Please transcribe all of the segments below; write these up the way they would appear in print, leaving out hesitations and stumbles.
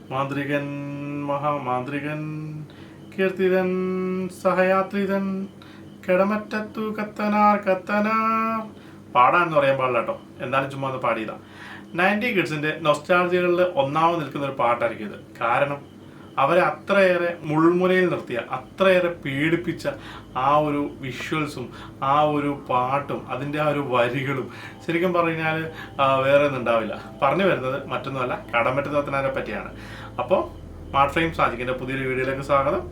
മാന്ത്രികൻ മഹാമാന്ത്രികൻ കീർത്തിതൻ സഹയാത്രിതൻ കിടമറ്റത്തു കത്തനാർ കത്തനാർ. പാടാന്ന് പറയാൻ പാടില്ല കേട്ടോ, എന്നാലും ചുമ്മാ ഒന്ന് പാടിയതാ. 90 കിഡ്സിന്റെ നൊസ്റ്റാൾജികളിൽ ഒന്നാമത് നിൽക്കുന്ന ഒരു പാട്ടായിരിക്കും ഇത്. കാരണം അവരെ അത്രയേറെ മുൾമുനയിൽ നിർത്തിയ, അത്രയേറെ പീഡിപ്പിച്ച ആ ഒരു വിഷ്വൽസും ആ ഒരു പാട്ടും അതിൻ്റെ ആ ഒരു വരികളും ശരിക്കും പറഞ്ഞാൽ വേറെ ഒന്നും ഉണ്ടാവില്ല. പറഞ്ഞു വരുന്നത് മറ്റൊന്നുമല്ല, കടമറ്റ തത്തനാരെ പറ്റിയാണ്. അപ്പോൾ സ്മാർട്ട് ഫ്രെയിം സാജിക്കിൻ്റെ പുതിയൊരു വീഡിയോയിലേക്ക് സ്വാഗതം.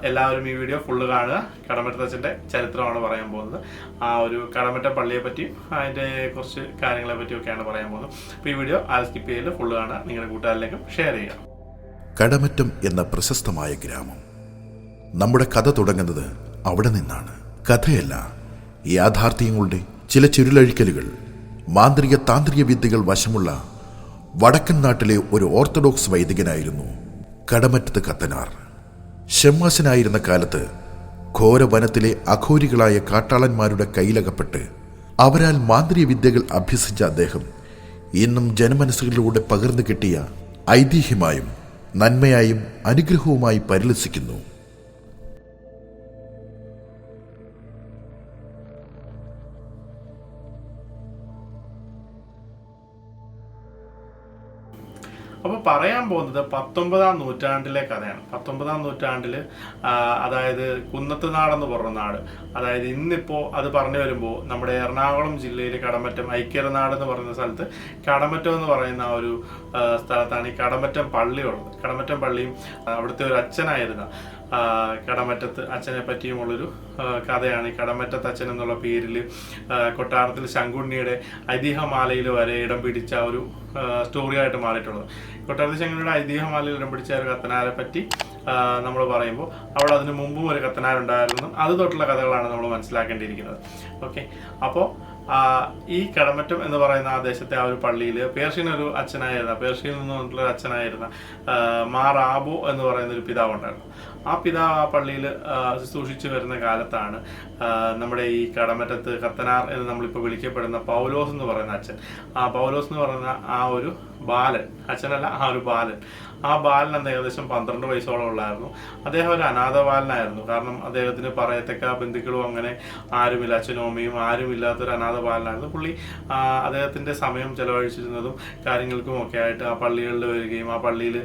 എല്ലാവരും ഈ വീഡിയോ ഫുള്ള് കാണുക. കടമറ്റ തച്ചൻ്റെ ചരിത്രമാണ് പറയാൻ പോകുന്നത്. ആ ഒരു കടമറ്റ പള്ളിയെ പറ്റിയും അതിൻ്റെ കുറച്ച് കാര്യങ്ങളെ പറ്റിയൊക്കെയാണ് പറയാൻ പോകുന്നത്. അപ്പോൾ ഈ വീഡിയോ സ്കിപ്പ് ചെയ്ത് ഫുള്ള് കാണുക, നിങ്ങളുടെ കൂട്ടുകാരിലേക്കും ഷെയർ ചെയ്യുക. കടമറ്റം എന്ന പ്രശസ്തമായ ഗ്രാമം. നമ്മുടെ കഥ തുടങ്ങുന്നത് അവിടെ നിന്നാണ്. കഥയല്ല, യാഥാർത്ഥ്യങ്ങളുടെ ചില ചുരുളഴിക്കലുകൾ. മാന്ത്രിക താന്ത്രിക വിദ്യകൾ വശമുള്ള വടക്കൻ നാട്ടിലെ ഒരു ഓർത്തഡോക്സ് വൈദികനായിരുന്നു കടമറ്റത്ത് കത്തനാർ. ഷമ്മാശനായിരുന്ന കാലത്ത് ഘോരവനത്തിലെ അഘോരികളായ കാട്ടാളന്മാരുടെ കയ്യിലകപ്പെട്ട് അവരാൽ മാന്ത്രിക വിദ്യകൾ അഭ്യസിച്ച അദ്ദേഹം ഇന്നും ജനമനസ്സുകളിലൂടെ പകർന്നു കിട്ടിയ ഐതിഹ്യമായും നന്മയായും അനുഗ്രഹവുമായി പരിലസിക്കുന്നു. അപ്പോൾ പറയാൻ പോകുന്നത് 19-ാം നൂറ്റാണ്ടിലെ കഥയാണ്. 19-ാം നൂറ്റാണ്ടിൽ അതായത് കുന്നത്ത് നാടെന്ന് പറഞ്ഞ നാട്, അതായത് ഇന്നിപ്പോൾ അത് പറഞ്ഞു വരുമ്പോൾ നമ്മുടെ എറണാകുളം ജില്ലയിൽ കടമറ്റം ഐക്യരനാട് എന്ന് പറയുന്ന സ്ഥലത്ത് കടമറ്റം എന്ന് പറയുന്ന ആ ഒരു സ്ഥലത്താണ് ഈ കടമറ്റം പള്ളി ഉള്ളത്. കടമറ്റം പള്ളിയും അവിടുത്തെ ഒരു അച്ഛനായിരുന്ന കടമറ്റത്ത് അച്ഛനെ പറ്റിയുമുള്ളൊരു കഥയാണ് ഈ കടമറ്റത്ത് അച്ഛൻ എന്നുള്ള പേരിൽ കൊട്ടാരത്തിൽ ശങ്കുണ്ണിയുടെ ഐതിഹ്യമാലയിൽ വരെ ഇടം പിടിച്ച ഒരു സ്റ്റോറിയായിട്ട് മാറിയിട്ടുള്ളത്. കൊട്ടാരത്തിൽ ശങ്കുണ്ണിയുടെ ഐതിഹ്യമാലയിൽ ഇടം പിടിച്ച ഒരു കത്തനാരെ പറ്റി നമ്മൾ പറയുമ്പോൾ അവിടെ അതിന് മുമ്പും ഒരു കത്തനാരുണ്ടായിരുന്നു. അത് തൊട്ടുള്ള കഥകളാണ് നമ്മൾ മനസ്സിലാക്കേണ്ടിയിരിക്കുന്നത്. ഓക്കെ, അപ്പോൾ ഈ കടമറ്റം എന്ന് പറയുന്ന ആ ദേശത്തെ ആ ഒരു പള്ളിയിൽ പേർഷ്യനൊരു അച്ഛനായിരുന്ന, പേർഷ്യയിൽ നിന്ന് വന്നിട്ടുള്ള ഒരു അച്ഛനായിരുന്ന മാർ ആബോ എന്ന് പറയുന്ന ഒരു പിതാവുണ്ടായിരുന്നു. ആ പിതാവ് ആ പള്ളിയിൽ ശുശ്രൂഷിച്ചു വരുന്ന കാലത്താണ് നമ്മുടെ ഈ കടമറ്റത്ത് കത്തനാർ എന്ന് നമ്മളിപ്പോൾ വിളിക്കപ്പെടുന്ന പൗലോസ് എന്ന് പറയുന്ന അച്ഛൻ, ആ പൗലോസ് എന്ന് പറയുന്ന ആ ഒരു ബാലൻ, അച്ഛനല്ല ആ ഒരു ബാലൻ, ആ ബാലൻ അന്ന് ഏകദേശം 12 വയസ്സോളം ഉള്ളായിരുന്നു. അദ്ദേഹം ഒരു അനാഥ ബാലനായിരുന്നു. കാരണം അദ്ദേഹത്തിന് പറയത്തക്ക ബന്ധുക്കളും അങ്ങനെ ആരുമില്ല, അച്ഛനും അമ്മയും ആരുമില്ലാത്തൊരു അനാഥ ബാലനായിരുന്നു. പുള്ളി അദ്ദേഹത്തിൻ്റെ സമയം ചെലവഴിച്ചിരുന്നതും കാര്യങ്ങൾക്കും ഒക്കെ ആയിട്ട് ആ പള്ളികളിൽ വരികയും ആ പള്ളിയിൽ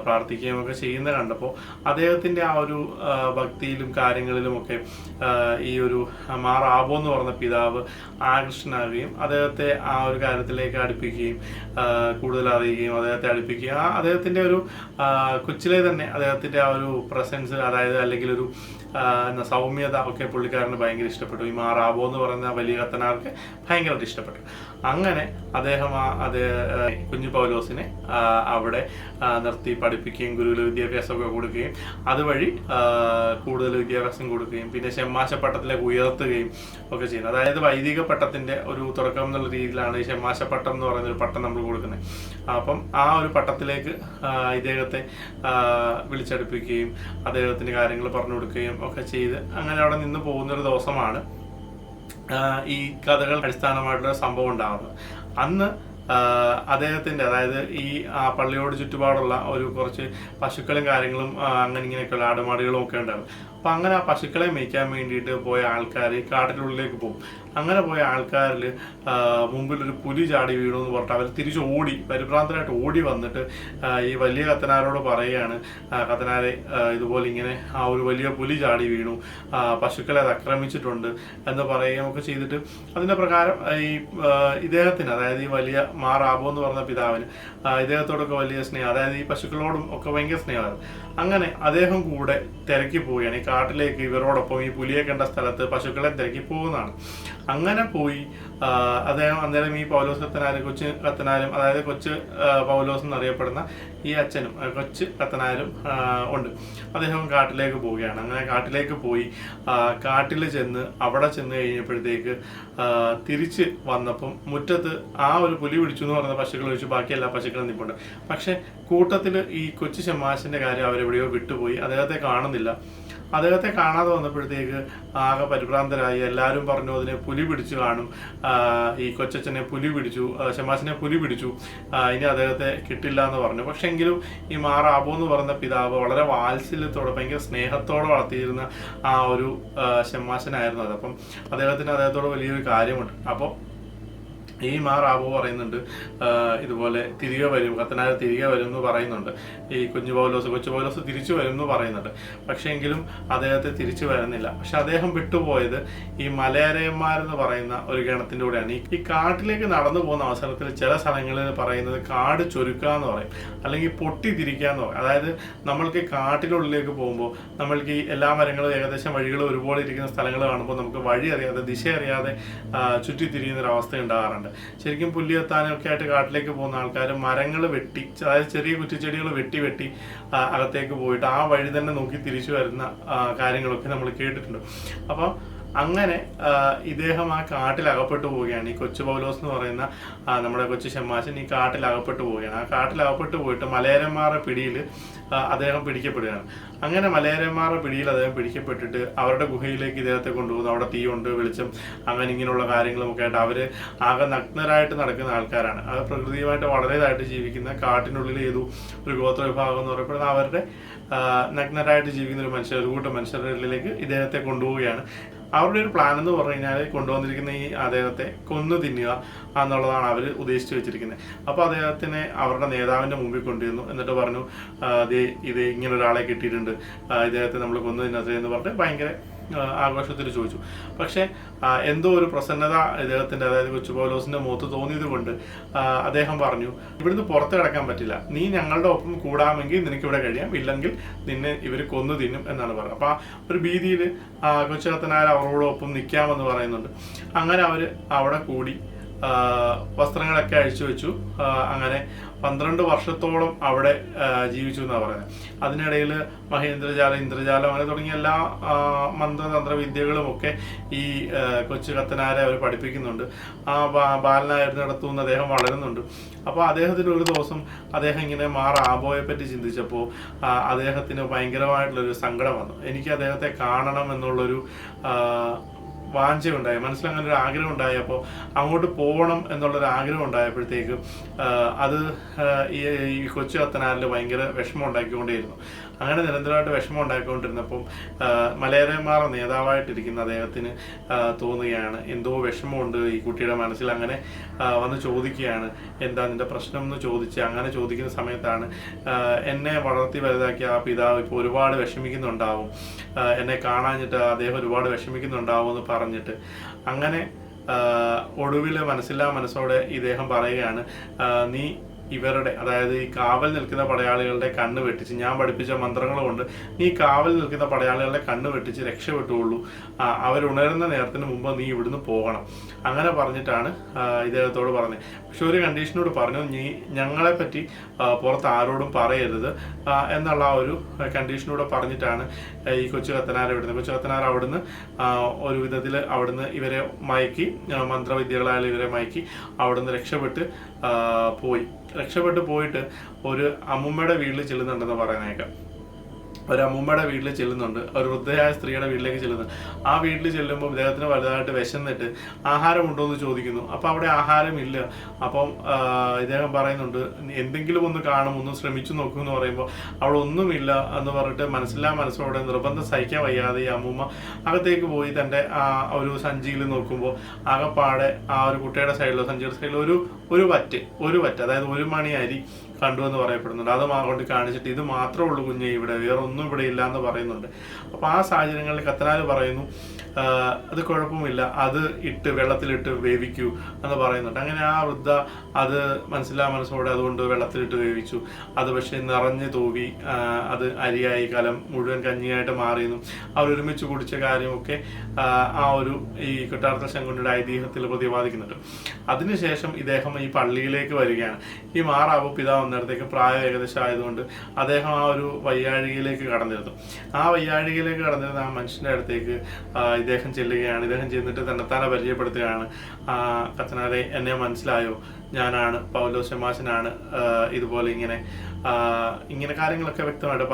പ്രാർത്ഥിക്കുകയും ഒക്കെ ചെയ്യുന്ന കണ്ടപ്പോൾ അദ്ദേഹത്തിൻ്റെ ആ ഒരു ഭക്തിയിലും കാര്യങ്ങളിലുമൊക്കെ ഈ ഒരു മാർ ആബോ എന്ന് പറഞ്ഞ പിതാവ് ആകർഷനാകുകയും അദ്ദേഹത്തെ ആ ഒരു കാര്യത്തിലേക്ക് അടുപ്പിക്കുകയും കൂടുതൽ അറിയുകയും അദ്ദേഹത്തെ അടുപ്പിക്കുകയും അദ്ദേഹത്തിൻ്റെ ഒരു കൊച്ചിലെ തന്നെ അദ്ദേഹത്തിൻ്റെ ആ ഒരു പ്രസൻസ്, അതായത് അല്ലെങ്കിൽ ഒരു സൗമ്യത ഒക്കെ പുള്ളിക്കാരന് ഭയങ്കര ഇഷ്ടപ്പെട്ടു. ഈ മാർ ആബോ എന്ന് പറയുന്ന വലിയ കത്തനാർക്ക് ഭയങ്കരമായിട്ട് ഇഷ്ടപ്പെട്ടു. അങ്ങനെ അദ്ദേഹം കുഞ്ഞു പൗലോസിനെ അവിടെ നിർത്തി പഠിപ്പിക്കുകയും ഗുരുകുല വിദ്യാഭ്യാസമൊക്കെ കൊടുക്കുകയും അതുവഴി കൂടുതൽ വിദ്യാഭ്യാസം കൊടുക്കുകയും പിന്നെ ഷമ്മാശ പട്ടത്തിലേക്ക് ഉയർത്തുകയും ഒക്കെ ചെയ്യുന്നത്. അതായത് വൈദിക പട്ടത്തിൻ്റെ ഒരു തുടക്കം എന്നുള്ള രീതിയിലാണ് ഈ ഷമ്മാശ പട്ടം എന്ന് പറയുന്ന ഒരു പട്ടം നമ്മൾ കൊടുക്കുന്നത്. അപ്പം ആ ഒരു പട്ടത്തിലേക്ക് ഇദ്ദേഹത്തെ വിളിച്ചടുപ്പിക്കുകയും അദ്ദേഹത്തിന് കാര്യങ്ങൾ പറഞ്ഞു കൊടുക്കുകയും ഒക്കെ ചെയ്ത് അങ്ങനെ അവിടെ നിന്ന് പോകുന്നൊരു ദിവസമാണ് ഈ കഥകൾ അടിസ്ഥാനമായിട്ടുള്ള സംഭവം ഉണ്ടാകുന്നത്. അന്ന് അദ്ദേഹത്തിൻ്റെ, അതായത് ഈ പള്ളിയോട് ചുറ്റുപാടുള്ള ഒരു കുറച്ച് പശുക്കളും കാര്യങ്ങളും അങ്ങനെ ഇങ്ങനെയൊക്കെയുള്ള ആടുമാടുകളും ഒക്കെ ഉണ്ടായിരുന്നു. അപ്പം അങ്ങനെ ആ പശുക്കളെ മേയ്ക്കാൻ വേണ്ടിയിട്ട് പോയ ആൾക്കാർ കാട്ടിനുള്ളിലേക്ക് പോകും. അങ്ങനെ പോയ ആൾക്കാരിൽ മുമ്പിലൊരു പുലി ചാടി വീണു എന്ന് പറഞ്ഞിട്ട് അവർ തിരിച്ച് ഓടി, പരിഭ്രാന്തരായിട്ട് ഓടി വന്നിട്ട് ഈ വലിയ കത്തനാരോട് പറയുകയാണ്, കത്തനാരെ ഇതുപോലെ ഇങ്ങനെ ആ ഒരു വലിയ പുലി ചാടി വീണു, പശുക്കളെ അത് ആക്രമിച്ചിട്ടുണ്ട് എന്ന് പറയുകയൊക്കെ ചെയ്തിട്ട് അതിൻ്റെ പ്രകാരം ഈ ഇദ്ദേഹത്തിന്, അതായത് ഈ വലിയ മാർ ആബോ എന്ന് പറഞ്ഞ പിതാവിന് ഇദ്ദേഹത്തോടൊക്കെ വലിയ സ്നേഹം, അതായത് ഈ പശുക്കളോടും ഒക്കെ ഭയങ്കര സ്നേഹമായിരുന്നു. അങ്ങനെ അദ്ദേഹം കൂടെ തിരക്കി പോവുകയാണ് ഈ കാട്ടിലേക്ക്. ഇവരോടൊപ്പം ഈ പുലിയെ കണ്ട സ്ഥലത്ത് പശുക്കളെ തിരക്കി പോകുന്നതാണ്. അങ്ങനെ പോയി അദ്ദേഹം അന്നേരം ഈ പൗലോസ് കത്തനാരും കൊച്ചു കത്തനാരും, അതായത് കൊച്ചു പൗലോസ് എന്നറിയപ്പെടുന്ന ഈ അച്ഛനും കൊച്ചു കത്തനാരും ഉണ്ട്. അദ്ദേഹം കാട്ടിലേക്ക് പോവുകയാണ്. അങ്ങനെ കാട്ടിലേക്ക് പോയി കാട്ടിൽ ചെന്ന് അവിടെ ചെന്ന് കഴിഞ്ഞപ്പോഴത്തേക്ക് തിരിച്ച് വന്നപ്പം മുറ്റത്ത് ആ ഒരു പുലി പിടിച്ചു എന്ന് പറയുന്ന പശുക്കൾ ഒഴിച്ച് ബാക്കി എല്ലാ പശുക്കളും നിൽപ്പുണ്ട്. പക്ഷെ കൂട്ടത്തിൽ ഈ കൊച്ചു ഷമ്മാശിന്റെ കാര്യം അവരെവിടെയോ വിട്ടുപോയി, അദ്ദേഹത്തെ കാണുന്നില്ല. അദ്ദേഹത്തെ കാണാതെ വന്നപ്പോഴത്തേക്ക് ആകെ പരിഭ്രാന്തരായി. എല്ലാവരും പറഞ്ഞു അതിനെ പുലി പിടിച്ചു കാണും, ഈ കൊച്ചച്ഛനെ പുലി പിടിച്ചു, ഷമാസിനെ പുലി പിടിച്ചു, ഇനി അദ്ദേഹത്തെ കിട്ടില്ല എന്ന് പറഞ്ഞു. പക്ഷെ എങ്കിലും ഈ മാർ ആബു എന്ന് പറയുന്ന പിതാവ് വളരെ വാത്സല്യത്തോടെ ഭയങ്കര സ്നേഹത്തോടെ വളർത്തിയിരുന്ന ആ ഒരു ഷമാസിനായിരുന്നു അത്. അപ്പം അദ്ദേഹത്തോട് വലിയൊരു കാര്യമുണ്ട്. അപ്പോൾ ഈ മാർ ആബു പറയുന്നുണ്ട് ഇതുപോലെ തിരികെ വരും, കത്തനാർ തിരികെ വരും എന്ന് പറയുന്നുണ്ട്. ഈ കൊച്ചു പൗലോസ് തിരിച്ചു വരും എന്ന് പറയുന്നുണ്ട്. പക്ഷെ എങ്കിലും അദ്ദേഹത്തെ തിരിച്ചു വരുന്നില്ല. പക്ഷെ അദ്ദേഹം വിട്ടുപോയത് ഈ മലയരയന്മാരെന്ന് പറയുന്ന ഒരു ഗണത്തിൻ്റെ കൂടെയാണ്. ഈ കാട്ടിലേക്ക് നടന്നു പോകുന്ന അവസരത്തിൽ ചില സ്ഥലങ്ങളിൽ പറയുന്നത് കാട് ചൊരുക്കുക എന്ന് പറയും, അല്ലെങ്കിൽ പൊട്ടിത്തിരിക്കുക എന്ന് പറയും. അതായത് നമ്മൾക്ക് കാട്ടിനുള്ളിലേക്ക് പോകുമ്പോൾ നമ്മൾക്ക് ഈ എല്ലാ മരങ്ങളും ഏകദേശം വഴികൾ ഒരുപോലെ ഇരിക്കുന്ന സ്ഥലങ്ങൾ കാണുമ്പോൾ നമുക്ക് വഴി അറിയാതെ, ദിശ അറിയാതെ ചുറ്റിത്തിരിയുന്ന ഒരു അവസ്ഥ ഉണ്ടാകാറുണ്ട്. ശരിക്കും പുല്ലിയെത്താനൊക്കെ ആയിട്ട് കാട്ടിലേക്ക് പോകുന്ന ആൾക്കാർ മരങ്ങൾ വെട്ടി, അതായത് ചെറിയ കുറ്റിച്ചെടികൾ വെട്ടി അകത്തേക്ക് പോയിട്ട് ആ വഴി തന്നെ നോക്കി തിരിച്ചു വരുന്ന കാര്യങ്ങളൊക്കെ നമ്മൾ കേട്ടിട്ടുണ്ട്. അപ്പം അങ്ങനെ ഇദ്ദേഹം ആ കാട്ടിൽ അകപ്പെട്ടു പോവുകയാണ്. ഈ കൊച്ചു പൗലോസ് എന്ന് പറയുന്ന നമ്മുടെ കൊച്ചു ഷമ്മാശൻ ഈ കാട്ടിൽ അകപ്പെട്ടു പോവുകയാണ്. ആ കാട്ടിൽ അകപ്പെട്ടു പോയിട്ട് മലയരന്മാരുടെ പിടിയിൽ അദ്ദേഹം പിടിക്കപ്പെടുകയാണ്. അങ്ങനെ മലയരന്മാരുടെ പിടിയിൽ അദ്ദേഹം പിടിക്കപ്പെട്ടിട്ട് അവരുടെ ഗുഹയിലേക്ക് ഇദ്ദേഹത്തെ കൊണ്ടുപോകുന്നു. അവിടെ തീയുണ്ട്, വെളിച്ചം, അങ്ങനെ ഇങ്ങനെയുള്ള കാര്യങ്ങളുമൊക്കെ ആയിട്ട് അവർ ആകെ നഗ്നരായിട്ട് നടക്കുന്ന ആൾക്കാരാണ്. അത് പ്രകൃതിയുമായിട്ട് വളരെയതായിട്ട് ജീവിക്കുന്ന, കാട്ടിനുള്ളിൽ ഏതു ഒരു ഗോത്ര വിഭാഗം എന്ന് പറയപ്പെടുന്ന അവരുടെ നഗ്നരായിട്ട് ജീവിക്കുന്ന ഒരു കൂട്ടം മനുഷ്യരുടെ ഉള്ളിലേക്ക് ഇദ്ദേഹത്തെ കൊണ്ടുപോവുകയാണ്. അവരുടെ ഒരു പ്ലാൻ എന്ന് പറഞ്ഞു കഴിഞ്ഞാൽ കൊണ്ടുവന്നിരിക്കുന്ന ഈ അദ്ദേഹത്തെ കൊന്നു തിന്നുക എന്നുള്ളതാണ് അവർ ഉദ്ദേശിച്ച് വെച്ചിരിക്കുന്നത്. അപ്പോൾ അദ്ദേഹത്തിനെ അവരുടെ നേതാവിൻ്റെ മുമ്പിൽ കൊണ്ടുവന്നു. എന്നിട്ട് പറഞ്ഞു ഇത് ഇങ്ങനെ ഒരാളെ കിട്ടിയിട്ടുണ്ട്, ഇദ്ദേഹത്തെ നമ്മൾ കൊന്നു തിന്നത് എന്ന് പറഞ്ഞിട്ട് ഭയങ്കര ആഘോഷത്തിൽ ചോദിച്ചു. പക്ഷെ എന്തോ ഒരു പ്രസന്നത ഇദ്ദേഹത്തിൻ്റെ, അതായത് കൊച്ചു പൗലോസിന്റെ മുഖത്ത് തോന്നിയത് കൊണ്ട് അദ്ദേഹം പറഞ്ഞു, ഇവിടുന്ന് പുറത്ത് കിടക്കാൻ പറ്റില്ല, നീ ഞങ്ങളുടെ ഒപ്പം കൂടാമെങ്കിൽ നിനക്കിവിടെ കഴിയാം, ഇല്ലെങ്കിൽ നിന്നെ ഇവർ കൊന്നു തിന്നും എന്നാണ് പറഞ്ഞത്. അപ്പോൾ ഒരു ഭീതിയിൽ കൊച്ചുകത്തനാർ അവരോടൊപ്പം നിൽക്കാമെന്ന് പറയുന്നുണ്ട്. അങ്ങനെ അവർ അവിടെ കൂടി വസ്ത്രങ്ങളൊക്കെ അഴിച്ചു വെച്ചു. അങ്ങനെ 12 വർഷത്തോളം അവിടെ ജീവിച്ചു എന്നാണ് പറയുന്നത്. അതിനിടയിൽ മഹേന്ദ്രജാലം, ഇന്ദ്രജാലം, അങ്ങനെ തുടങ്ങിയ എല്ലാ മന്ത്രതന്ത്ര വിദ്യകളും ഒക്കെ ഈ കൊച്ചു കത്തനാരെ അവർ പഠിപ്പിക്കുന്നുണ്ട്. ആ ബാലനായിരുന്നിടത്തുനിന്ന് അദ്ദേഹം വളരുന്നുണ്ട്. അപ്പോൾ അദ്ദേഹത്തിന് ഒരു ദിവസം അദ്ദേഹം ഇങ്ങനെ മാർ ആബോയെ പറ്റി ചിന്തിച്ചപ്പോൾ അദ്ദേഹത്തിന് ഭയങ്കരമായിട്ടുള്ളൊരു സങ്കടം വന്നു. എനിക്ക് അദ്ദേഹത്തെ കാണണം എന്നുള്ളൊരു വാഞ്ചയുണ്ടായി, മനസ്സിൽ അങ്ങനെ ഒരു ആഗ്രഹം ഉണ്ടായി. അപ്പോൾ അങ്ങോട്ട് പോകണം എന്നുള്ളൊരു ആഗ്രഹം ഉണ്ടായപ്പോഴത്തേക്കും അത് ഈ കൊച്ചു കത്തനാരിൽ ഭയങ്കര വിഷമം ഉണ്ടാക്കിക്കൊണ്ടേയിരുന്നു. അങ്ങനെ നിരന്തരമായിട്ട് വിഷമം ഉണ്ടാക്കിക്കൊണ്ടിരുന്നപ്പം മലയരന്മാർ നേതാവായിട്ടിരിക്കുന്ന അദ്ദേഹത്തിന് തോന്നുകയാണ് എന്തോ വിഷമമുണ്ട് ഈ കുട്ടിയുടെ മനസ്സിൽ. അങ്ങനെ വന്ന് ചോദിക്കുകയാണ്, എന്താ നിന്റെ പ്രശ്നം എന്ന് ചോദിച്ച്. അങ്ങനെ ചോദിക്കുന്ന സമയത്താണ് എന്നെ വളർത്തി വലുതാക്കിയ ആ പിതാവ് ഇപ്പോൾ ഒരുപാട് വിഷമിക്കുന്നുണ്ടാവും, എന്നെ കാണാഞ്ഞിട്ട് അദ്ദേഹം ഒരുപാട് വിഷമിക്കുന്നുണ്ടാവും എന്ന് പറഞ്ഞിട്ട് അങ്ങനെ ഒടുവിൽ മനസ്സില്ലാ മനസ്സോടെ ഇദ്ദേഹം പറയുകയാണ്, നീ ഇവരുടെ, അതായത് ഈ കാവൽ നിൽക്കുന്ന പടയാളികളുടെ കണ്ണ് വെട്ടിച്ച്, ഞാൻ പഠിപ്പിച്ച മന്ത്രങ്ങൾ കൊണ്ട് നീ കാവൽ നിൽക്കുന്ന പടയാളികളുടെ കണ്ണ് വെട്ടിച്ച് രക്ഷപ്പെട്ടുള്ളൂ, അവരുണരുന്ന നേരത്തിന് മുമ്പ് നീ ഇവിടുന്ന് പോകണം. അങ്ങനെ പറഞ്ഞിട്ടാണ് ഇദ്ദേഹത്തോട് പറഞ്ഞത്. പക്ഷെ ഒരു കണ്ടീഷനോട് പറഞ്ഞു, നീ ഞങ്ങളെ പറ്റി പുറത്ത് ആരോടും പറയരുത് എന്നുള്ള ആ ഒരു കണ്ടീഷനോട് പറഞ്ഞിട്ടാണ് ഈ കൊച്ചു കത്തനാരെ വിടുന്നത്. കൊച്ചു കത്തനാർ അവിടുന്ന് ഒരു വിധത്തിൽ അവിടുന്ന് ഇവരെ മയക്കി, മന്ത്രവിദ്യകളായാലും ഇവരെ മയക്കി അവിടുന്ന് രക്ഷപ്പെട്ടു പോയിട്ട് ഒരു അമ്മുമ്മയുടെ വീട്ടിൽ ചെല്ലുന്നുണ്ടെന്ന് പറയുന്നേക്കാം. ഒരു അമ്മുമ്മയുടെ വീട്ടിൽ ചെല്ലുന്നുണ്ട്, ഒരു വൃദ്ധയായ സ്ത്രീയുടെ വീട്ടിലേക്ക് ചെല്ലുന്നു. ആ വീട്ടിൽ ചെല്ലുമ്പോൾ ഇദ്ദേഹത്തിന് വലുതായിട്ട് വിശന്നിട്ട് ആഹാരമുണ്ടോ എന്ന് ചോദിക്കുന്നു. അപ്പോൾ അവിടെ ആഹാരമില്ല. അപ്പം ഇദ്ദേഹം പറയുന്നുണ്ട്, എന്തെങ്കിലും ഒന്ന് കാണും, ഒന്ന് ശ്രമിച്ചു നോക്കൂ എന്ന് പറയുമ്പോൾ അവിടെ ഒന്നുമില്ല എന്ന് പറഞ്ഞിട്ട് മനസ്സില്ലാ മനസ്സോടെ നിർബന്ധം സഹിക്കാൻ വയ്യാതെ ഈ അമ്മുമ്മ അകത്തേക്ക് പോയി തൻ്റെ ഒരു സഞ്ചിയിൽ നോക്കുമ്പോൾ ആകെപ്പാടെ ആ ഒരു കുട്ടിയുടെ സൈഡിലോ സഞ്ചിയുടെ സൈഡിലോ ഒരു വറ്റ്, അതായത് 1 മണി അരി കണ്ടു എന്ന് പറയപ്പെടുന്നുണ്ട്. അത് കൊണ്ട് കാണിച്ചിട്ട് ഇത് മാത്രമേ ഉള്ളൂ കുഞ്ഞെ, ഇവിടെ വേറെ ഒന്നും ഇവിടെ ഇല്ല എന്ന് പറയുന്നുണ്ട്. അപ്പോൾ ആ സാഹചര്യങ്ങളിൽ കത്തനാർ പറയുന്നു, അത് കുഴപ്പമില്ല, അത് വെള്ളത്തിലിട്ട് വേവിക്കൂ എന്ന് പറയുന്നുണ്ട്. അങ്ങനെ ആ വൃദ്ധ അത് മനസ്സില്ലാ മനസ്സോടെ അതുകൊണ്ട് വെള്ളത്തിലിട്ട് വേവിച്ചു. അത് പക്ഷേ നിറഞ്ഞു തൂവി അത് അരിയായി, കലം മുഴുവൻ കഞ്ഞിയായിട്ട് മാറിയെന്നും അവരൊരുമിച്ച് കുടിച്ച കാര്യമൊക്കെ ആ ഒരു ഈ കൊട്ടാരത്തിൽ ശങ്കുണ്ണിയുടെ ഐതിഹ്യത്തിൽ പ്രതിപാദിക്കുന്നുണ്ട്. അതിനുശേഷം ഇദ്ദേഹം ഈ പള്ളിയിലേക്ക് വരികയാണ്. ഈ മാർ ആബു പിതാവ് വന്നിടത്തേക്ക് പ്രായം ഏകദേശം ആയതുകൊണ്ട് അദ്ദേഹം ആ ഒരു വയ്യാഴികയിലേക്ക് കടന്നിരുന്നു. ആ വയ്യാഴികയിലേക്ക് കടന്നിരുന്ന ആ മനുഷ്യൻ്റെ അടുത്തേക്ക് ഇദ്ദേഹം ചെല്ലുകയാണ്. ഇദ്ദേഹം ചെന്നിട്ട് തന്നെത്താനെ പരിചയപ്പെടുത്തുകയാണ്, കത്തനാരെ എന്നെ മനസ്സിലായോ, ഞാനാണ്, പൗലോസ് ശമാശനാണ് ഇതുപോലെ ഇങ്ങനെ കാര്യങ്ങളൊക്കെ വ്യക്തമായിട്ട്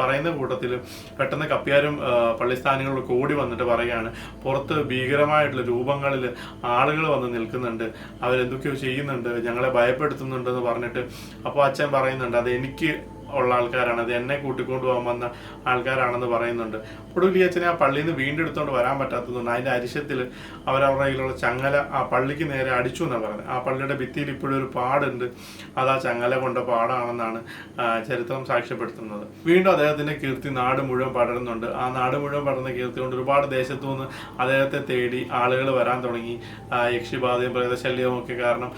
പറയുന്ന കൂട്ടത്തിൽ പെട്ടെന്ന് കപ്പ്യാരും പള്ളിസ്ഥാനികളിലൊക്കെ ഓടി വന്നിട്ട് പറയുകയാണ്, പുറത്ത് ഭീകരമായിട്ടുള്ള രൂപങ്ങളിൽ ആളുകൾ വന്ന് നിൽക്കുന്നുണ്ട്, അവരെന്തൊക്കെയോ ചെയ്യുന്നുണ്ട്, ഞങ്ങളെ ഭയപ്പെടുത്തുന്നുണ്ടെന്ന് പറഞ്ഞിട്ട്. അപ്പോൾ അച്ഛൻ പറയുന്നുണ്ട്, അത് എനിക്ക് ഉള്ള ആൾക്കാരാണ്, അത് എന്നെ കൂട്ടിക്കൊണ്ടു പോകാൻ വന്ന ആൾക്കാരാണെന്ന് പറയുന്നുണ്ട്. ഒടുവിൽ ഈ അച്ഛനെ ആ പള്ളിയിൽ നിന്ന് വീണ്ടും എടുത്തുകൊണ്ട് വരാൻ പറ്റാത്തതുകൊണ്ട് അതിൻ്റെ അരിശത്തിൽ അവരവരുടെ കയ്യിലുള്ള ചങ്ങല ആ പള്ളിക്ക് നേരെ അടിച്ചു എന്നാണ് പറയുന്നത്. ആ പള്ളിയുടെ ഭിത്തിയിൽ ഇപ്പോഴും ഒരു പാടുണ്ട്, അത് ആ ചങ്ങല കൊണ്ട പാടാണെന്നാണ് ചരിത്രം സാക്ഷ്യപ്പെടുത്തുന്നത്. വീണ്ടും അദ്ദേഹത്തിൻ്റെ കീർത്തി നാട് മുഴുവൻ പടരുന്നുണ്ട്. ആ നാട് മുഴുവൻ പടർന്ന കീർത്തി കൊണ്ട് ഒരുപാട് ദേശത്തു നിന്ന് അദ്ദേഹത്തെ തേടി ആളുകൾ വരാൻ തുടങ്ങി. യക്ഷിബാധയും പ്രേതശല്യവും ഒക്കെ കാരണം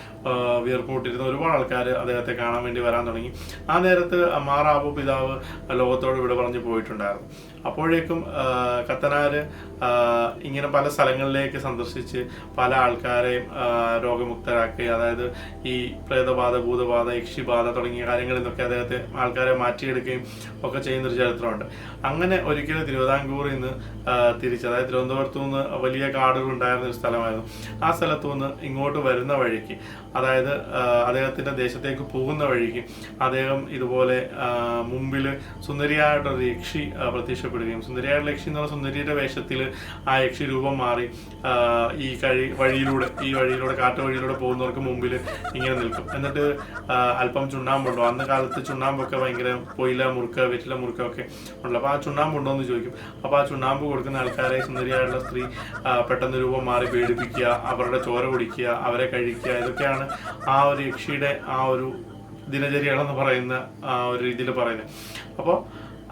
വീർപ്പുമുട്ടിരുന്ന ഒരുപാട് ആൾക്കാർ അദ്ദേഹത്തെ കാണാൻ വേണ്ടി വരാൻ തുടങ്ങി. ആ നേരത്ത് മാറാബു പിതാവ് ലോകത്തോട് ഇവിടെ പറഞ്ഞു പോയിട്ടുണ്ടായിരുന്നു. അപ്പോഴേക്കും കത്തനാര് ഇങ്ങനെ പല സ്ഥലങ്ങളിലേക്ക് സന്ദർശിച്ച് പല ആൾക്കാരെയും രോഗമുക്തരാക്കി, അതായത് ഈ പ്രേതബാധ, ഭൂതബാധ, യക്ഷിബാധ തുടങ്ങിയ കാര്യങ്ങളിൽ നിന്നൊക്കെ അദ്ദേഹത്തെ ആൾക്കാരെ മാറ്റിയെടുക്കുകയും ഒക്കെ ചെയ്യുന്നൊരു ചരിത്രമുണ്ട്. അങ്ങനെ ഒരിക്കലും തിരുവിതാംകൂറിൽ നിന്ന് തിരിച്ച്, അതായത് തിരുവനന്തപുരത്തു നിന്ന് വലിയ കാടുകൾ ഉണ്ടായിരുന്ന ഒരു സ്ഥലമായിരുന്നു. ആ സ്ഥലത്തു നിന്ന് ഇങ്ങോട്ട് വരുന്ന വഴിക്ക്, അതായത് അദ്ദേഹത്തിൻ്റെ ദേശത്തേക്ക് പോകുന്ന വഴിക്ക് അദ്ദേഹം ഇതുപോലെ മുമ്പിൽ സുന്ദരിയായിട്ടൊരു യക്ഷി പ്രത്യക്ഷപ്പെടുകയും, സുന്ദരിയായിട്ടുള്ള യക്ഷി എന്ന് പറഞ്ഞ സുന്ദരിയുടെ വേഷത്തിൽ ആ യക്ഷി രൂപം മാറി ഈ വഴിയിലൂടെ കാട്ടുവഴിയിലൂടെ പോകുന്നവർക്ക് മുമ്പിൽ ഇങ്ങനെ നിൽക്കും. എന്നിട്ട് അല്പം ചുണ്ണാമ്പുണ്ടോ, അന്ന് കാലത്ത് ചുണ്ണാമ്പൊക്കെ ഭയങ്കര പൊയില മുറുക്ക, വെറ്റില മുറുക്ക ഒക്കെ ഉണ്ടല്ലോ. അപ്പോൾ ആ ചുണ്ണാമ്പുണ്ടോ എന്ന് ചോദിക്കും. അപ്പോൾ ആ ചുണ്ണാമ്പ് കൊടുക്കുന്ന ആൾക്കാരെ സുന്ദരിയായിട്ടുള്ള സ്ത്രീ പെട്ടെന്ന് രൂപം മാറി പേടിപ്പിക്കുക, അവരുടെ ചോര കുടിക്കുക, അവരെ കഴിക്കുക, ഇതൊക്കെയാണ് ആ ഒരു യക്ഷിയുടെ ആ ഒരു ദിനചര്യകളെന്ന് പറയുന്ന ആ ഒരു രീതിയിൽ പറയുന്നത്. അപ്പോൾ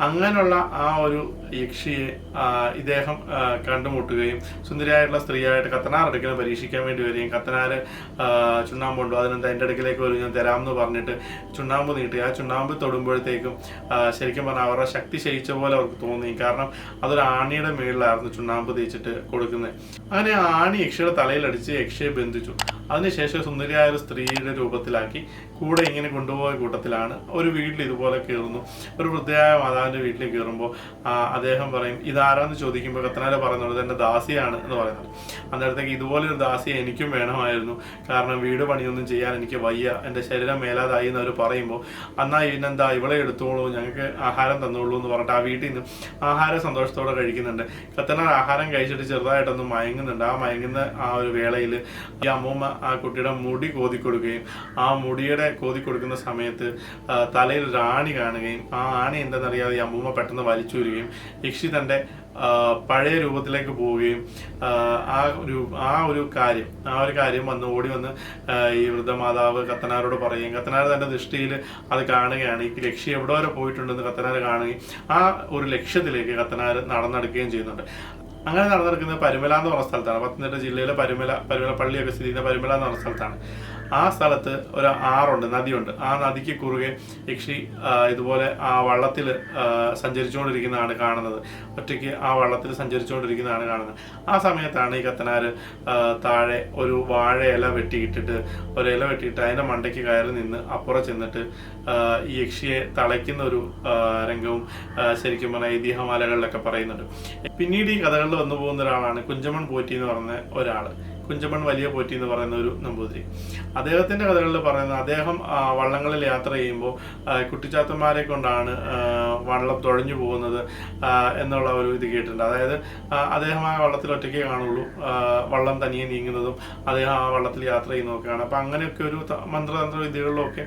അങ്ങനെയുള്ള ആ ഒരു യക്ഷിയെ ഇദ്ദേഹം കണ്ടുമുട്ടുകയും സുന്ദരിയായിട്ടുള്ള സ്ത്രീയായിട്ട് കത്തനാർ അടുക്കൽ പരീക്ഷിക്കാൻ വേണ്ടി വരികയും, കത്തനാര് ചുണ്ണാമ്പുണ്ടോ, അതിനെന്താ എൻ്റെ അടുക്കിലേക്ക് വരും, ഞാൻ തരാമെന്ന് പറഞ്ഞിട്ട് ചുണ്ണാമ്പ് നീട്ടി. ആ ചുണ്ണാമ്പ് തൊടുമ്പോഴത്തേക്കും ശരിക്കും പറഞ്ഞാൽ അവരുടെ ശക്തി ക്ഷയിച്ച പോലെ അവർക്ക് തോന്നി. കാരണം അതൊരു ആണിയുടെ മേളിലായിരുന്നു ചുണ്ണാമ്പ് തേച്ചിട്ട് കൊടുക്കുന്നത്. അങ്ങനെ ആ ആണി യക്ഷിയുടെ തലയിലടിച്ച് യക്ഷിയെ ബന്ധിച്ചു. അതിനുശേഷം സുന്ദരിയായ ഒരു സ്ത്രീയുടെ രൂപത്തിലാക്കി കൂടെ ഇങ്ങനെ കൊണ്ടുപോയ കൂട്ടത്തിലാണ് ഒരു വീട്ടിൽ ഇതുപോലെ കയറുന്നു. ഒരു വൃദ്ധയായ മാതാവിൻ്റെ വീട്ടിൽ കയറുമ്പോൾ അദ്ദേഹം പറയും, ഇതാരാന്ന് ചോദിക്കുമ്പോൾ കത്തനാര് പറയുന്നത് എൻ്റെ ദാസിയാണ് എന്ന് പറയുന്നത്. അന്നേരത്തേക്ക് ഇതുപോലൊരു ദാസിയെ എനിക്കും വേണമായിരുന്നു, കാരണം വീട് പണിയൊന്നും ചെയ്യാൻ എനിക്ക് വയ്യ, എൻ്റെ ശരീരം മേലാതായി എന്ന് അവർ പറയുമ്പോൾ, എന്നാൽ ഇതിനെന്താ ഇവളെ എടുത്തോളൂ, ഞങ്ങൾക്ക് ആഹാരം തന്നോളൂ എന്ന് പറഞ്ഞിട്ട് ആ വീട്ടിൽ നിന്ന് ആഹാരം സന്തോഷത്തോടെ കഴിക്കുന്നുണ്ട്. കത്തനാർ ആഹാരം കഴിച്ചിട്ട് ചെറുതായിട്ടൊന്ന് മയങ്ങുന്നുണ്ട്. ആ മയങ്ങുന്ന ആ ഒരു വേളയിൽ ഈ അമ്മൂമ്മ ആ കുട്ടിയുടെ മുടി കോതിക്കൊടുക്കുകയും, ആ മുടിയുടെ കോതിക്കൊടുക്കുന്ന സമയത്ത് തലയിൽ ഒരു ആണി കാണുകയും, ആ ആണി എന്തെന്നറിയാതെ ഈ അമ്മൂമ്മ പെട്ടെന്ന് വലിച്ചു വരികയും യക്ഷി തൻ്റെ പഴയ രൂപത്തിലേക്ക് പോവുകയും ആ ഒരു കാര്യം ഓടി വന്ന് ഈ വൃദ്ധമാതാവ് കത്തനാരോട് പറയുകയും, കത്തനാർ തൻ്റെ ദൃഷ്ടിയിൽ അത് കാണുകയാണ്. ഈ ലക്ഷ്യം എവിടെ വരെ പോയിട്ടുണ്ടെന്ന് കത്തനാർ കാണുകയും ആ ഒരു ലക്ഷ്യത്തിലേക്ക് കത്തനാർ നടന്നെടുക്കുകയും ചെയ്യുന്നുണ്ട്. അങ്ങനെ നടന്നെടുക്കുന്നത് പരുമല എന്ന് പറഞ്ഞ സ്ഥലത്താണ്. പത്തനംതിട്ട ജില്ലയിലെ പരുമല പള്ളിയൊക്കെ സ്ഥിതി ചെയ്യുന്ന പരുമല എന്ന് പറഞ്ഞ സ്ഥലത്താണ്. ആ സ്ഥലത്ത് ഒരു ആറുണ്ട്, നദിയുണ്ട്. ആ നദിക്ക് കുറുകെ യക്ഷി ഇതുപോലെ ആ വള്ളത്തിൽ സഞ്ചരിച്ചുകൊണ്ടിരിക്കുന്നതാണ് കാണുന്നത്. ഒറ്റയ്ക്ക് ആ വള്ളത്തിൽ സഞ്ചരിച്ചുകൊണ്ടിരിക്കുന്നതാണ് കാണുന്നത്. ആ സമയത്താണ് ഈ കത്തനാര് താഴെ ഒരു വാഴയില വെട്ടിയിട്ടിട്ട് അതിൻ്റെ മണ്ടയ്ക്ക് കയറി നിന്ന് അപ്പുറം ചെന്നിട്ട് ഈ യക്ഷിയെ തളയ്ക്കുന്ന ഒരു രംഗവും ശരിക്കും പറഞ്ഞാൽ ഐതിഹ്യമാലകളിലൊക്കെ പറയുന്നുണ്ട്. പിന്നീട് ഈ കഥകളിൽ വന്നു പോകുന്ന ഒരാളാണ് കുഞ്ചമൺ പോറ്റി എന്ന് പറയുന്ന ഒരാൾ. കുഞ്ചമൺ വലിയ പോറ്റി എന്ന് പറയുന്ന ഒരു നമ്പൂതിരി. അദ്ദേഹത്തിൻ്റെ കഥകളിൽ പറയുന്നത്, അദ്ദേഹം വള്ളങ്ങളിൽ യാത്ര ചെയ്യുമ്പോൾ കുട്ടിച്ചാത്തന്മാരെ കൊണ്ടാണ് വള്ളം തുഴഞ്ഞു പോകുന്നത് എന്നുള്ള ഒരു ഇത് കേട്ടിട്ടുണ്ട്. അതായത് അദ്ദേഹം ആ വള്ളത്തിൽ ഒറ്റയ്ക്കേ കാണുള്ളൂ, വള്ളം തനിയെ നീങ്ങുന്നതും അദ്ദേഹം ആ വള്ളത്തിൽ യാത്ര ചെയ്യുന്നതൊക്കെയാണ്. അപ്പം അങ്ങനെയൊക്കെ ഒരു മന്ത്രതന്ത്ര വിദ്യകളിലൊക്കെ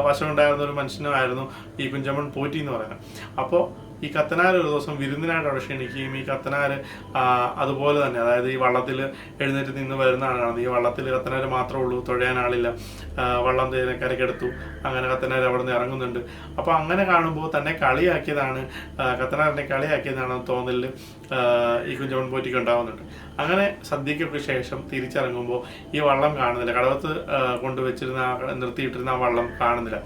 വശമുണ്ടായിരുന്ന ഒരു മനുഷ്യനായിരുന്നു ഈ കുഞ്ചമൺ പോറ്റി എന്ന് പറയുന്നത്. അപ്പോൾ ഈ കത്തനാർ ഒരു ദിവസം വിരുന്നിനായിട്ട് അവിടെ ക്ഷണിക്കുകയും, ഈ കത്തനാർ അതുപോലെ തന്നെ, അതായത് ഈ വള്ളത്തിൽ എഴുന്നേറ്റ് നിന്ന് വരുന്ന ആളാണ്. ഈ വള്ളത്തിൽ കത്തനാർ മാത്രമേ ഉള്ളൂ, തുഴയാൻ ആളില്ല. വള്ളം കരക്കെടുത്തു. അങ്ങനെ കത്തനാർ അവിടെ നിന്ന് ഇറങ്ങുന്നുണ്ട്. അപ്പോൾ അങ്ങനെ കാണുമ്പോൾ തന്നെ കത്തനാറിനെ കളിയാക്കിയതാണ് തോന്നലിൽ ഈ കുഞ്ചമൺ പോറ്റിക്ക് ഉണ്ടാകുന്നുണ്ട്. അങ്ങനെ സദ്യക്കൊക്കെ ശേഷം തിരിച്ചിറങ്ങുമ്പോൾ ഈ വള്ളം കാണുന്നില്ല. കടവത്ത് നിർത്തിയിട്ടിരുന്ന ആ വള്ളം കാണുന്നില്ല.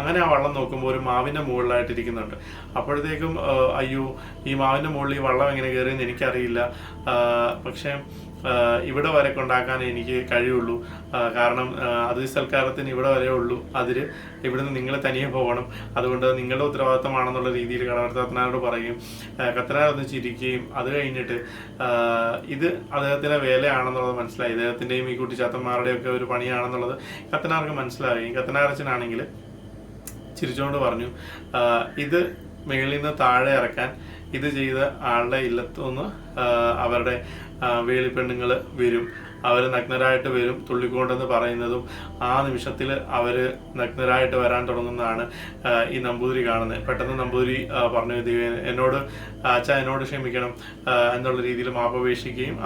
അങ്ങനെ ആ വള്ളം നോക്കുമ്പോൾ ഒരു മാവിൻ്റെ മുകളിലായിട്ടിരിക്കുന്നുണ്ട്. അപ്പോഴത്തേക്കും അയ്യോ, ഈ മാവിൻ്റെ മുകളിൽ ഈ വള്ളം എങ്ങനെ കയറിയെന്ന് എനിക്കറിയില്ല, പക്ഷേ ഇവിടെ വരെ കൊണ്ടാക്കാൻ എനിക്ക് കഴിയുള്ളൂ, കാരണം അതിഥി സൽക്കാരത്തിന് ഇവിടെ വരെ ഉള്ളൂ, അതിൽ ഇവിടുന്ന് നിങ്ങൾ തനിയെ പോകണം, അതുകൊണ്ട് നിങ്ങളുടെ ഉത്തരവാദിത്തമാണെന്നുള്ള രീതിയിൽ കടമറ്റ കത്തനാരോട് പറയും. കത്തനാർ ഒന്ന് ചിരിക്കുകയും അത് കഴിഞ്ഞിട്ട് ഇത് അദ്ദേഹത്തിൻ്റെ വേലയാണെന്നുള്ളത് മനസ്സിലായി, ഇദ്ദേഹത്തിൻ്റെയും ഈ കുട്ടിച്ചാത്തന്മാരുടെയും ഒക്കെ ഒരു പണിയാണെന്നുള്ളത് കത്തനാർക്ക് മനസ്സിലാവുകയും കത്തനാരച്ചനാണെങ്കിൽ ചിരിച്ചുകൊണ്ട് പറഞ്ഞു, ഇത് മേളിൽ നിന്ന് താഴെ ഇറക്കാൻ ഇത് ചെയ്ത ആളുടെ ഇല്ലത്തുനിന്ന് അവരുടെ വേളിപ്പെണ്ണുങ്ങൾ വരും, അവർ നഗ്നരായിട്ട് വരും, തുള്ളിക്കൊണ്ടെന്ന് പറയുന്നതും ആ നിമിഷത്തിൽ അവർ നഗ്നരായിട്ട് വരാൻ തുടങ്ങുന്നതാണ് ഈ നമ്പൂതിരി കാണുന്നത്. പെട്ടെന്ന് നമ്പൂതിരി പറഞ്ഞു, എന്നോട് അച്ഛാ എന്നോട് ക്ഷമിക്കണം എന്നുള്ള രീതിയിൽ മാപ്പപേക്ഷിക്കുകയും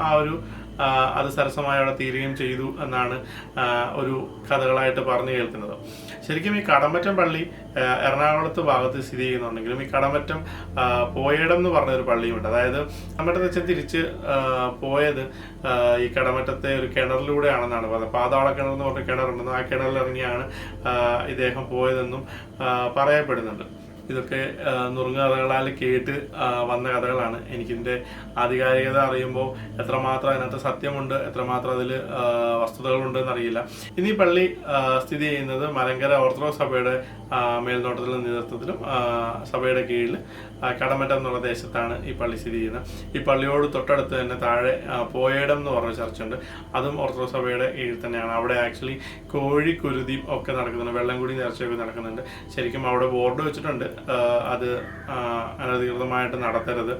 അത് സരസമായി അവിടെ തീരുകയും ചെയ്തു എന്നാണ് ഒരു കഥകളായിട്ട് പറഞ്ഞു കേൾക്കുന്നത്. ശരിക്കും ഈ കടമറ്റം പള്ളി എറണാകുളത്ത് ഭാഗത്ത് സ്ഥിതി ചെയ്യുന്നുണ്ടെങ്കിലും ഈ കടമറ്റം പോയേടം എന്ന് പറഞ്ഞൊരു പള്ളിയുണ്ട്. അതായത് കടമറ്റത്ത് വെച്ച് തിരിച്ച് പോയത് ഈ കടമറ്റത്തെ ഒരു കിണറിലൂടെയാണെന്നാണ് പറയുന്നത്. പാതാള കിണർ എന്ന് പറഞ്ഞ കിണറുണ്ടെന്നും ആ കിണറിലിറങ്ങിയാണ് ഇദ്ദേഹം പോയതെന്നും പറയപ്പെടുന്നുണ്ട്. ഇതൊക്കെ നുറുങ്ങുകഥകളാൽ കേട്ട് വന്ന കഥകളാണ്. എനിക്കിതിൻ്റെ ആധികാരികത അറിയുമ്പോൾ എത്രമാത്രം അതിനകത്ത് സത്യമുണ്ട്, എത്രമാത്രം അതിൽ വസ്തുതകളുണ്ടെന്ന് അറിയില്ല. ഇനി പള്ളി സ്ഥിതി ചെയ്യുന്നത് മലങ്കര ഓർത്തഡോക്സ് സഭയുടെ മേൽനോട്ടത്തിലും നേതൃത്വത്തിലും സഭയുടെ കീഴിൽ കടമറ്റം എന്നുള്ള ദേശത്താണ് ഈ പള്ളി സ്ഥിതി ചെയ്യുന്നത്. ഈ പള്ളിയോട് തൊട്ടടുത്ത് തന്നെ താഴെ പോയേടം എന്ന് പറഞ്ഞ ചർച്ചുണ്ട്, അതും ഓർത്തഡോക്സ് സഭയുടെ കീഴിൽ തന്നെയാണ്. അവിടെ ആക്ച്വലി കോഴിക്കുരുതിയും ഒക്കെ നടക്കുന്നുണ്ട്, വെള്ളംകുടി നേർച്ചയൊക്കെ നടക്കുന്നുണ്ട്. ശരിക്കും അവിടെ ബോർഡ് വെച്ചിട്ടുണ്ട്, അത് അനധികൃതമായിട്ട് നടത്തരുത്,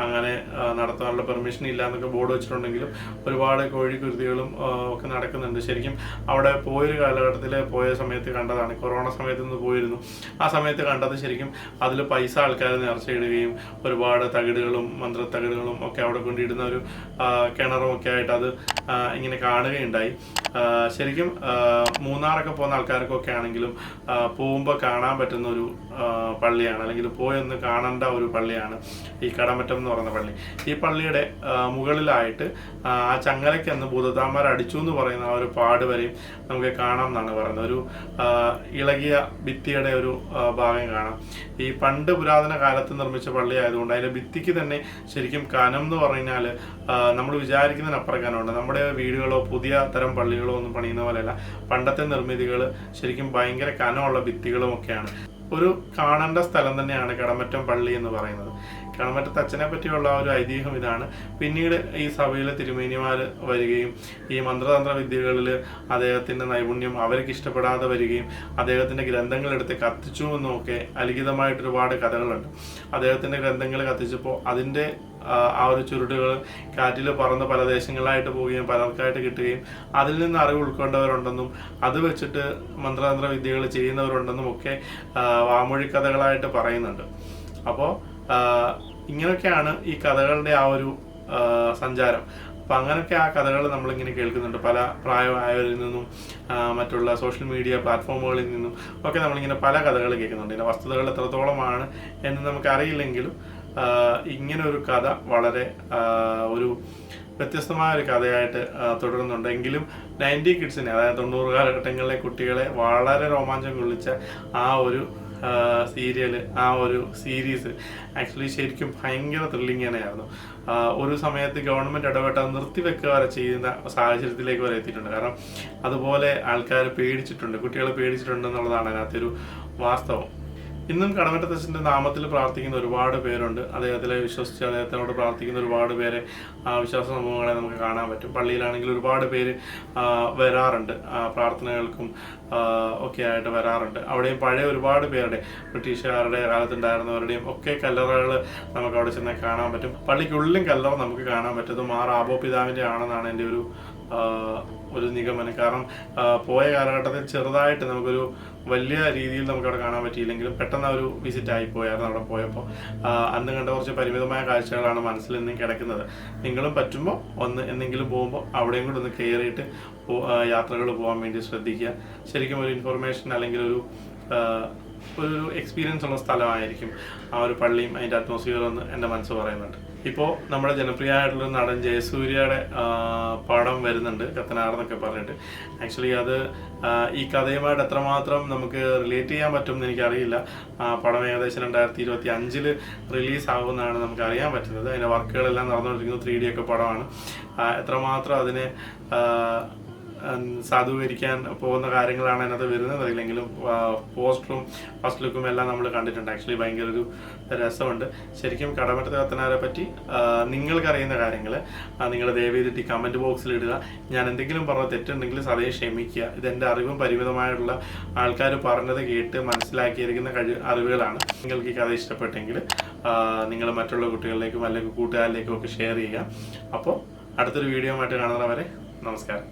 അങ്ങനെ നടത്താനുള്ള പെർമിഷൻ ഇല്ല എന്നൊക്കെ ബോർഡ് വെച്ചിട്ടുണ്ടെങ്കിലും ഒരുപാട് കോഴിക്കുരുതികളും ഒക്കെ നടക്കുന്നുണ്ട്. ശരിക്കും അവിടെ പോയൊരു കാലഘട്ടത്തിൽ പോയ സമയത്ത് കണ്ടതാണ്, കൊറോണ സമയത്ത് നിന്ന് പോയിരുന്നു. ആ സമയത്ത് കണ്ടത് ശരിക്കും അതിൽ പൈസ ആൾക്കാർ നേർച്ചയിടുകയും ഒരുപാട് തകിടുകളും മന്ത്രത്തകിടുകളും ഒക്കെ അവിടെ കൊണ്ടിടുന്ന ഒരു കിണറും ഒക്കെ ആയിട്ട് അത് ഇങ്ങനെ കാണുകയുണ്ടായി. ശരിക്കും മൂന്നാറൊക്കെ പോകുന്ന ആൾക്കാർക്കൊക്കെ ആണെങ്കിലും പോകുമ്പോൾ കാണാൻ പറ്റുന്ന ഒരു പള്ളിയാണ്, അല്ലെങ്കിൽ പോയൊന്ന് കാണേണ്ട ഒരു പള്ളിയാണ് ഈ കടമറ്റം എന്ന് പറയുന്ന പള്ളി. ഈ പള്ളിയുടെ മുകളിലായിട്ട് ആ ചങ്ങലയ്ക്ക് അന്ന് ഭൂതത്താന്മാർ അടിച്ചു എന്ന് പറയുന്ന ആ ഒരു പാട് വരെയും നമുക്ക് കാണാം എന്നാണ് പറയുന്നത്. ഒരു ഇളകിയ ഭിത്തിയുടെ ഒരു ഭാഗം കാണാം. ഈ പണ്ട് പുരാതന കാലത്ത് നിർമ്മിച്ച പള്ളി ആയതുകൊണ്ട് അതിൻ്റെ ഭിത്തിക്ക് തന്നെ ശരിക്കും കനം എന്ന് പറഞ്ഞാൽ നമ്മൾ വിചാരിക്കുന്നതിനപ്പുറം കനമുണ്ട്. നമ്മുടെ വീടുകളോ പുതിയ തരം പള്ളികളോ ഒന്നും പണിയുന്ന പോലെയല്ല, പണ്ടത്തെ നിർമ്മിതികൾ ശരിക്കും ഭയങ്കര കനമുള്ള ഭിത്തികളും ഒക്കെയാണ്. ഒരു കാണേണ്ട സ്ഥലം തന്നെയാണ് കടമറ്റം പള്ളി എന്ന് പറയുന്നത്. കടമറ്റത്ത് അച്ഛനെ പറ്റിയുള്ള ഒരു ഐതിഹ്യം ഇതാണ്. പിന്നീട് ഈ സഭയിലെ തിരുമേനിമാർ വരികയും ഈ മന്ത്രതന്ത്ര വിദ്യകളിൽ അദ്ദേഹത്തിൻ്റെ നൈപുണ്യം അവർക്ക് ഇഷ്ടപ്പെടാതെ വരികയും അദ്ദേഹത്തിൻ്റെ ഗ്രന്ഥങ്ങളെടുത്ത് കത്തിച്ചു എന്നൊക്കെ അലിഖിതമായിട്ട് ഒരുപാട് കഥകളുണ്ട്. അദ്ദേഹത്തിൻ്റെ ഗ്രന്ഥങ്ങൾ കത്തിച്ചപ്പോൾ അതിൻ്റെ ആ ഒരു ചുരുട്ടുകൾ കാറ്റിൽ പറന്ന് പല ദേശങ്ങളിലായിട്ട് പോവുകയും പലർക്കായിട്ട് കിട്ടുകയും അതിൽ നിന്ന് അറിവ് ഉൾക്കൊണ്ടവരുണ്ടെന്നും അത് വെച്ചിട്ട് മന്ത്രതന്ത്ര വിദ്യകൾ ചെയ്യുന്നവരുണ്ടെന്നും ഒക്കെ വാമൊഴി കഥകളായിട്ട് പറയുന്നുണ്ട്. അപ്പോൾ ഇങ്ങനെയൊക്കെയാണ് ഈ കഥകളുടെ ആ ഒരു സഞ്ചാരം. അപ്പം അങ്ങനെയൊക്കെ ആ കഥകൾ നമ്മളിങ്ങനെ കേൾക്കുന്നുണ്ട്. പല പ്രായമായവരിൽ നിന്നും മറ്റുള്ള സോഷ്യൽ മീഡിയ പ്ലാറ്റ്ഫോമുകളിൽ നിന്നും ഒക്കെ നമ്മളിങ്ങനെ പല കഥകൾ കേൾക്കുന്നുണ്ട്. ഇതിൻ്റെ വസ്തുതകൾ എത്രത്തോളമാണ് എന്ന് നമുക്കറിയില്ലെങ്കിലും ഇങ്ങനെ ഒരു കഥ വളരെ ഒരു വ്യത്യസ്തമായ ഒരു കഥയായിട്ട് തുടരുന്നുണ്ട്. എങ്കിലും 90 കിഡ്സിനെ, അതായത് 90 കാലഘട്ടങ്ങളിലെ കുട്ടികളെ വളരെ രോമാഞ്ചം കൊള്ളിച്ച ആ ഒരു സീരിയല്, ആ ഒരു സീരീസ് ആക്ച്വലി ശരിക്കും ഭയങ്കര ത്രില്ലിങ് തന്നെയായിരുന്നു. ഒരു സമയത്ത് ഗവൺമെൻറ് ഇടപെട്ട് അത് നിർത്തിവെക്കുക വരെ ചെയ്യുന്ന സാഹചര്യത്തിലേക്ക് വരെ എത്തിയിട്ടുണ്ട്. കാരണം അതുപോലെ ആൾക്കാർ പേടിച്ചിട്ടുണ്ട്, കുട്ടികൾ പേടിച്ചിട്ടുണ്ട് എന്നുള്ളതാണ് അതിനകത്തൊരു വാസ്തവം. ഇന്നും കടമറ്റത്തച്ഛൻ്റെ നാമത്തിൽ പ്രാർത്ഥിക്കുന്ന ഒരുപാട് പേരുണ്ട്. അദ്ദേഹത്തിലെ വിശ്വസിച്ച് അദ്ദേഹത്തിനോട് പ്രാർത്ഥിക്കുന്ന ഒരുപാട് പേരെ വിശ്വാസ സമൂഹങ്ങളെ നമുക്ക് കാണാൻ പറ്റും. പള്ളിയിലാണെങ്കിൽ ഒരുപാട് പേര് വരാറുണ്ട്, പ്രാർത്ഥനകൾക്കും ഒക്കെ ആയിട്ട് വരാറുണ്ട്. അവിടെയും പഴയ ഒരുപാട് പേരുടെ, ബ്രിട്ടീഷുകാരുടെ കാലത്തുണ്ടായിരുന്നവരുടെയും ഒക്കെ കല്ലറകൾ നമുക്ക് അവിടെ ചെന്നാൽ കാണാൻ പറ്റും. പള്ളിക്കുള്ളിലും കല്ലറ നമുക്ക് കാണാൻ പറ്റുന്നത് മാർ ആബോ പിതാവിൻ്റെ ആണെന്നാണ് എൻ്റെ ഒരു നിഗമനം. കാരണം പോയ കാലഘട്ടത്തിൽ ചെറുതായിട്ട് നമുക്കൊരു വലിയ രീതിയിൽ നമുക്കവിടെ കാണാൻ പറ്റിയില്ലെങ്കിലും പെട്ടെന്ന് ഒരു വിസിറ്റ് ആയിപ്പോയായിരുന്നു അവിടെ പോയപ്പോൾ. അന്ന് കണ്ട കുറച്ച് പരിമിതമായ കാഴ്ചകളാണ് മനസ്സിൽ നിന്നും കിടക്കുന്നത്. നിങ്ങളും പറ്റുമ്പോൾ എന്തെങ്കിലും പോകുമ്പോൾ അവിടെയും കൂടെ ഒന്ന് കയറിയിട്ട് യാത്രകൾ പോകാൻ വേണ്ടി ശ്രദ്ധിക്കുക. ശരിക്കും ഒരു ഇൻഫർമേഷൻ അല്ലെങ്കിൽ ഒരു എക്സ്പീരിയൻസ് ഉള്ള സ്ഥലമായിരിക്കും ആ ഒരു പള്ളിയും അതിൻ്റെ അറ്റ്മോസ്ഫിയർ എന്ന് എൻ്റെ മനസ്സ് പറയുന്നുണ്ട്. ഇപ്പോൾ നമ്മുടെ ജനപ്രിയമായിട്ടുള്ള നടൻ ജയസൂര്യയുടെ പടം വരുന്നുണ്ട്, കത്തനാർ എന്നൊക്കെ പറഞ്ഞിട്ട്. ആക്ച്വലി അത് ഈ കഥയുമായിട്ട് എത്രമാത്രം നമുക്ക് റിലേറ്റ് ചെയ്യാൻ പറ്റും എന്ന് എനിക്കറിയില്ല. പടം ഏകദേശം 2025 റിലീസാകുമെന്നാണ് നമുക്ക് അറിയാൻ പറ്റുന്നത്. അതിൻ്റെ വർക്കുകളെല്ലാം നടന്നുകൊണ്ടിരിക്കുന്നത് 3D ഒക്കെ പടമാണ്. എത്രമാത്രം അതിനെ സാധൂകരിക്കാൻ പോകുന്ന കാര്യങ്ങളാണ് അതിനകത്ത് വരുന്നത് അറിയില്ലെങ്കിലും പോസ്റ്ററും ഫസ്റ്റ് ലുക്കും എല്ലാം നമ്മൾ കണ്ടിട്ടുണ്ട്. ആക്ച്വലി ഭയങ്കര ഒരു രസമുണ്ട്. ശരിക്കും കടമറ്റത്തെ കത്തനാരെ പറ്റി നിങ്ങൾക്കറിയുന്ന കാര്യങ്ങൾ നിങ്ങൾ ദയവേദിട്ട് കമൻറ്റ് ബോക്സിൽ ഇടുക. ഞാൻ എന്തെങ്കിലും പറഞ്ഞ തെറ്റുണ്ടെങ്കിൽ സദയം ക്ഷമിക്കുക. ഇതെൻ്റെ അറിവും പരിമിതമായുള്ള ആൾക്കാർ പറഞ്ഞത് കേട്ട് മനസ്സിലാക്കിയിരിക്കുന്ന അറിവുകളാണ്. നിങ്ങൾക്ക് ഈ കഥ ഇഷ്ടപ്പെട്ടെങ്കിൽ നിങ്ങൾ മറ്റുള്ള കുട്ടികളിലേക്കും അല്ലെങ്കിൽ കൂട്ടുകാരിലേക്കും ഒക്കെ ഷെയർ ചെയ്യുക. അപ്പോൾ അടുത്തൊരു വീഡിയോ ആയിട്ട് കാണുന്നവരെ നമസ്കാരം.